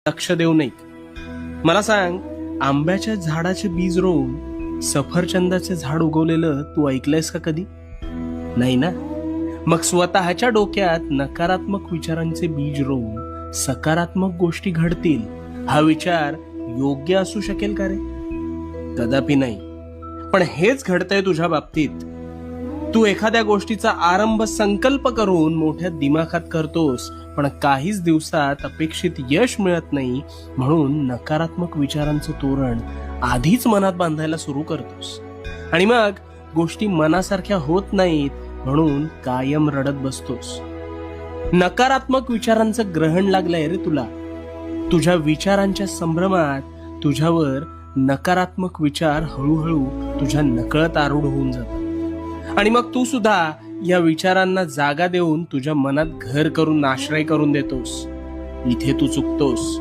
लक्ष देऊ नये. मला सांग, आंब्याच्या झाडाचे बीज रोवून सफरचंदाचे झाड उगवलेलं तू ऐकलंयस का कधी? नाही ना. मग स्वतःच्या डोक्यात नकारात्मक विचारांचे बीज रोवून सकारात्मक गोष्टी घडतील हा विचार योग्य असू शकेल का रे? कदापि नाही. पण हेच घडतंय तुझ्या बाबतीत. तू एखाद्या गोष्टीचा आरंभ संकल्प करून मोठ्या दिमाखात करतोस, पण काहीच दिवसात अपेक्षित यश मिळत नाही, म्हणून नकारात्मक विचारांचं तोरण आधीच मनात बांधायला सुरू करतोस. आणि मग गोष्टी मनासारख्या होत नाहीत, म्हणून कायम रडत बसतोस. नकारात्मक विचारांचं ग्रहण लागलंय रे तुला. तुझ्या विचारांच्या संभ्रमात तुझ्यावर नकारात्मक विचार हळूहळू तुझ्या नकळत आरूढ होऊन जातात. आणि मग तू सुद्धा या विचारांना जागा देऊन तुझ्या मनात घर करून आश्रय करून देतोस. इथे तू चुकतोस.